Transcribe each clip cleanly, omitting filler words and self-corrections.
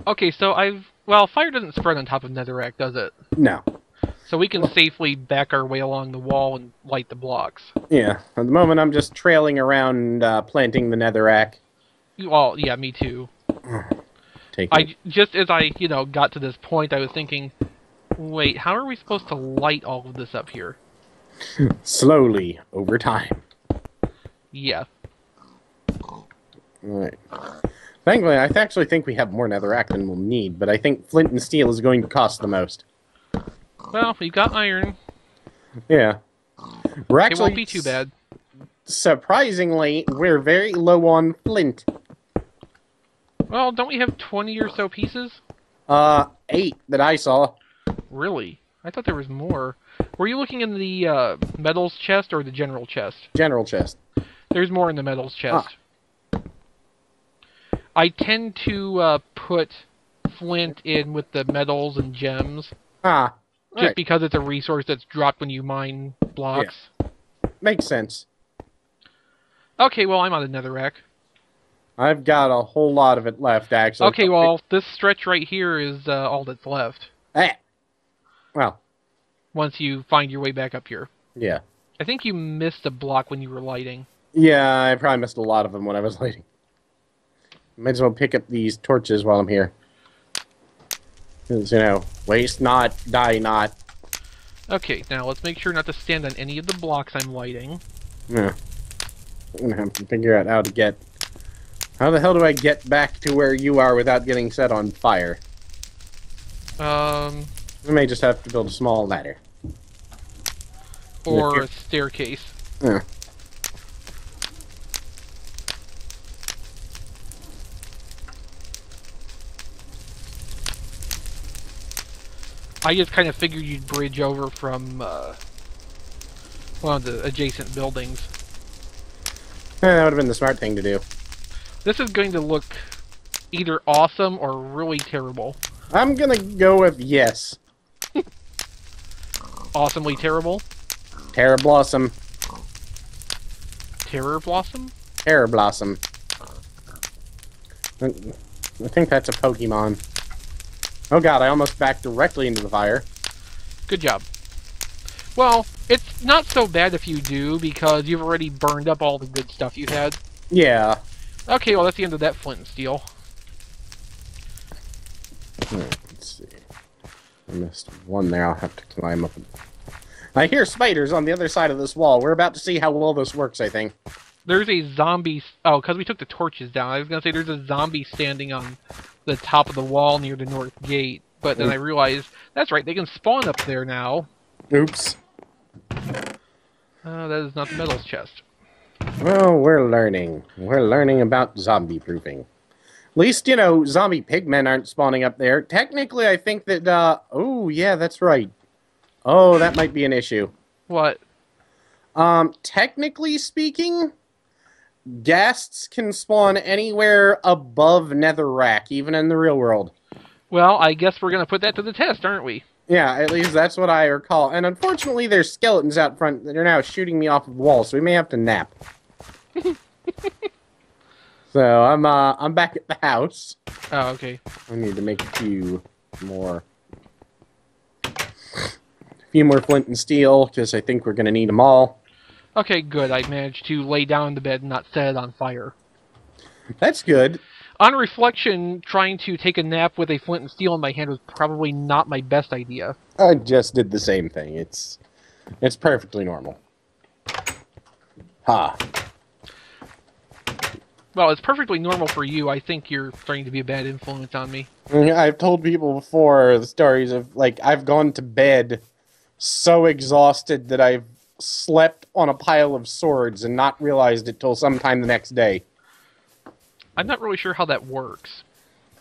Okay, so well, fire doesn't spread on top of netherrack, does it? No. So we can safely back our way along the wall and light the blocks. Yeah. At the moment, I'm just trailing around planting the netherrack. Well, yeah, me too. Just as I, got to this point, I was thinking, wait, how are we supposed to light all of this up here? Slowly, over time. Yeah. Alright. Thankfully, I actually think we have more netherrack than we'll need, but I think flint and steel is going to cost the most. Well, we've got iron. Yeah. We're actually... It won't be too bad. Surprisingly, we're very low on flint. Well, don't we have 20 or so pieces? 8 that I saw. Really? I thought there was more. Were you looking in the metals chest or the general chest? General chest. There's more in the metals chest. I tend to put flint in with the metals and gems. Just because it's a resource that's dropped when you mine blocks. Yeah. Makes sense. Okay, well, I'm on the netherrack. I've got a whole lot of it left, actually. Okay, well, this stretch right here is all that's left. Well. Once you find your way back up here. Yeah. I think you missed a block when you were lighting. Yeah, I probably missed a lot of them when I was lighting. Might as well pick up these torches while I'm here. Because, waste not, die not. Okay, now let's make sure not to stand on any of the blocks I'm lighting. Yeah. I'm gonna have to figure out how to get... How the hell do I get back to where you are without getting set on fire? I may just have to build a small ladder. Or a staircase. Yeah. I just kind of figured you'd bridge over from one of the adjacent buildings. That would have been the smart thing to do. This is going to look either awesome or really terrible. I'm gonna go with yes. Awesomely terrible? Terror Blossom. Terror Blossom? Terror Blossom. I think that's a Pokemon. Oh god, I almost backed directly into the fire. Good job. Well, it's not so bad if you do, because you've already burned up all the good stuff you had. Yeah. Okay, well, that's the end of that flint and steel. Let's see. I missed one there. I'll have to climb up. I hear spiders on the other side of this wall. We're about to see how well this works, I think. There's a zombie... Oh, because we took the torches down. I was going to say there's a zombie standing on the top of the wall near the north gate. But then I realized, that's right, they can spawn up there now. Oops. That is not the metals chest. Well, we're learning. We're learning about zombie proofing. At least, zombie pigmen aren't spawning up there. Technically, I think that, oh, yeah, that's right. Oh, that might be an issue. What? Technically speaking, ghasts can spawn anywhere above netherrack, even in the real world. Well, I guess we're going to put that to the test, aren't we? Yeah, at least that's what I recall. And unfortunately, there's skeletons out front that are now shooting me off of the wall, so we may have to nap. So, I'm back at the house. Oh, okay. I need to make a few more flint and steel, because I think we're going to need them all. Okay, good. I managed to lay down in the bed and not set it on fire. That's good. On reflection, trying to take a nap with a flint and steel in my hand was probably not my best idea. I just did the same thing. It's perfectly normal. Ha. Well, it's perfectly normal for you. I think you're starting to be a bad influence on me. I've told people before the stories of, I've gone to bed so exhausted that I've slept on a pile of swords and not realized it till sometime the next day. I'm not really sure how that works.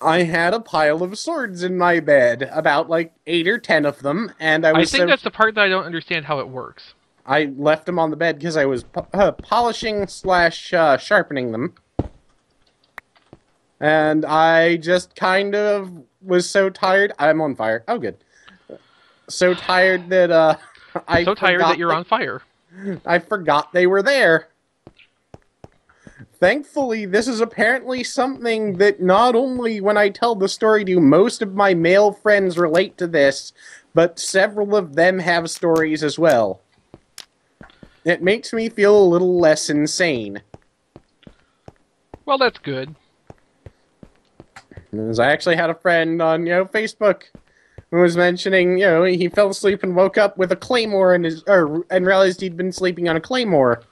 I had a pile of swords in my bed, about 8 or 10 of them, and I think that's the part that I don't understand how it works. I left them on the bed because I was polishing / sharpening them. And I just kind of was so tired. I'm on fire. Oh, good. So tired that So tired that you're on fire. I forgot they were there. Thankfully, this is apparently something that not only when I tell the story do most of my male friends relate to this, but several of them have stories as well. It makes me feel a little less insane. Well, that's good. As I actually had a friend on, Facebook who was mentioning, he fell asleep and woke up with a claymore in his, and realized he'd been sleeping on a claymore.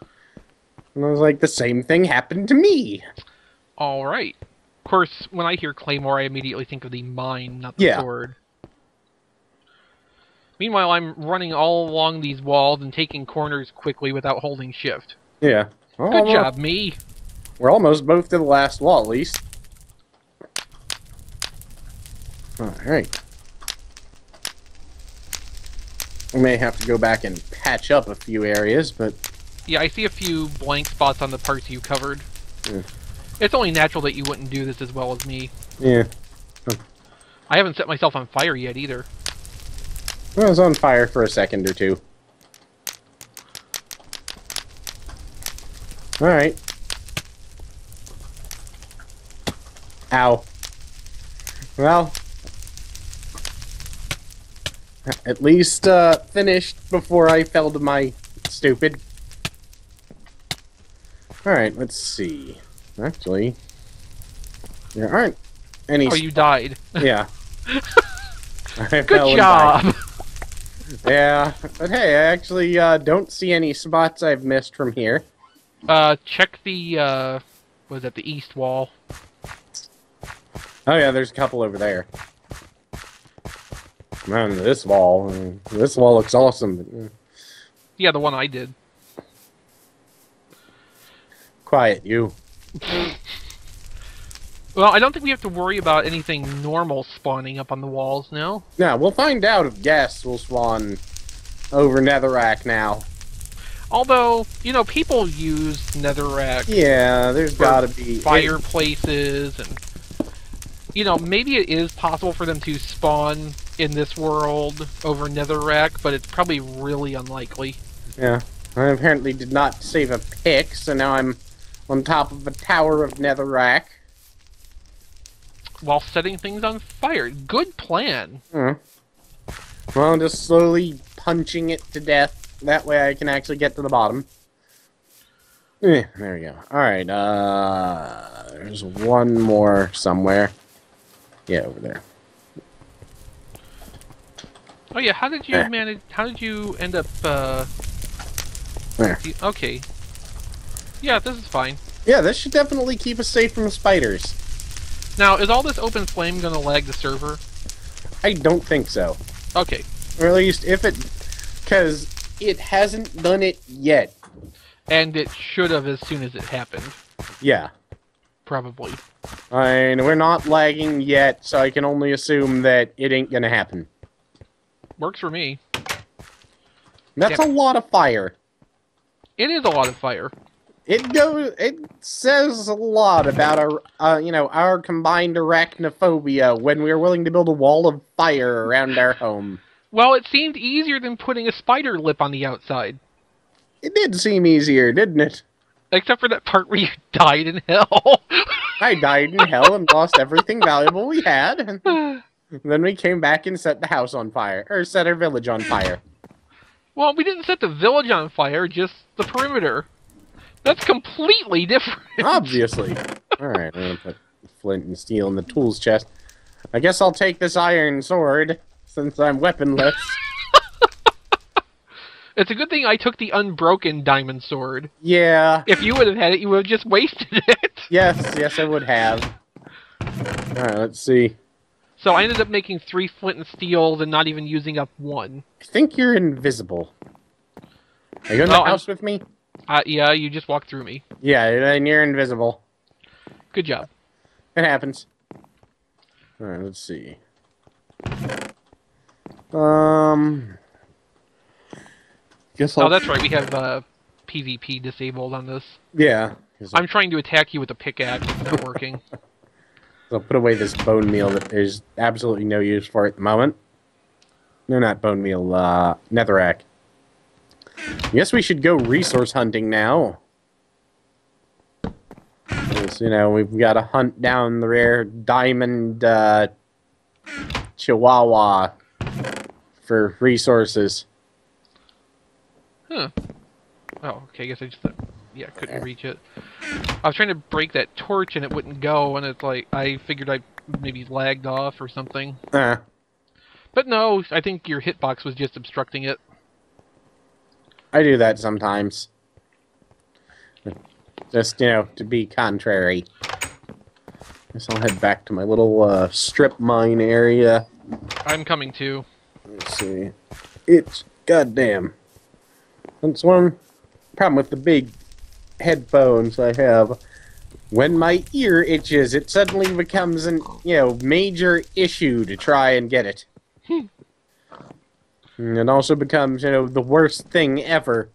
And I was like, the same thing happened to me. All right. Of course, when I hear claymore, I immediately think of the mine, not the sword. Meanwhile, I'm running all along these walls and taking corners quickly without holding shift. Yeah. Good job, me. We're almost both to the last wall, at least. Alright. We may have to go back and patch up a few areas, but... Yeah, I see a few blank spots on the parts you covered. Yeah. It's only natural that you wouldn't do this as well as me. Yeah. I haven't set myself on fire yet, either. I was on fire for a second or two. Alright. Ow. Well... At least, finished before I fell to my stupid. Alright, let's see. Actually, there aren't any... Oh, you died. Yeah. Good job! Yeah, but hey, I actually, don't see any spots I've missed from here. Check the, was that the east wall? Oh yeah, there's a couple over there. Man, this wall looks awesome. Yeah, the one I did. Quiet, you. Well, I don't think we have to worry about anything normal spawning up on the walls now. Yeah, we'll find out if gas will spawn over Netherrack now. Although, people use Netherrack. Yeah, there's gotta be... fireplaces and... maybe it is possible for them to spawn in this world over Netherrack, but it's probably really unlikely. Yeah. I apparently did not save a pick, so now I'm on top of a tower of Netherrack. While setting things on fire. Good plan. Well, just slowly punching it to death. That way I can actually get to the bottom. There we go. Alright, there's one more somewhere. Yeah, over there. Oh yeah, how did you end up, There. Okay. Yeah, this is fine. Yeah, this should definitely keep us safe from spiders. Now, is all this open flame gonna lag the server? I don't think so. Okay. Or at least if it... Because it hasn't done it yet. And it should have as soon as it happened. Yeah. Probably. I mean, we're not lagging yet, so I can only assume that it ain't gonna happen. Works for me. That's a lot of fire. It is a lot of fire. It says a lot about our combined arachnophobia when we are willing to build a wall of fire around our home. Well, it seemed easier than putting a spider lip on the outside. It did seem easier, didn't it? Except for that part where you died in hell. I died in hell and lost everything valuable we had. Then we came back and set the house on fire. Or set our village on fire. Well, we didn't set the village on fire, just the perimeter. That's completely different. Obviously. Alright, I'm gonna put flint and steel in the tools chest. I guess I'll take this iron sword, since I'm weaponless. It's a good thing I took the unbroken diamond sword. Yeah. If you would have had it, you would have just wasted it. Yes, I would have. Alright, let's see. So I ended up making 3 flint and steels and not even using up 1. I think you're invisible. Are you in the house with me? Yeah, you just walked through me. Yeah, and you're invisible. Good job. It happens. Alright, let's see. Guess I'll... Oh, that's right, we have PvP disabled on this. Yeah. I'm trying to attack you with a pickaxe, it's not working. I'll put away this bone meal that there's absolutely no use for at the moment. No, not bone meal, netherrack. Guess we should go resource hunting now. Because, you know, we've got to hunt down the rare diamond chihuahua for resources. Huh. Oh, okay, I guess I just yeah, couldn't reach it. I was trying to break that torch and it wouldn't go, and it's like, I figured I maybe lagged off or something. But no, I think your hitbox was just obstructing it. I do that sometimes. Just, you know, to be contrary. Guess I'll head back to my little strip mine area. I'm coming too. Let's see. It's goddamn. That's one problem with the big headphones I have. When my ear itches, it suddenly becomes an, you know, major issue to try and get it. And it also becomes, you know, the worst thing ever.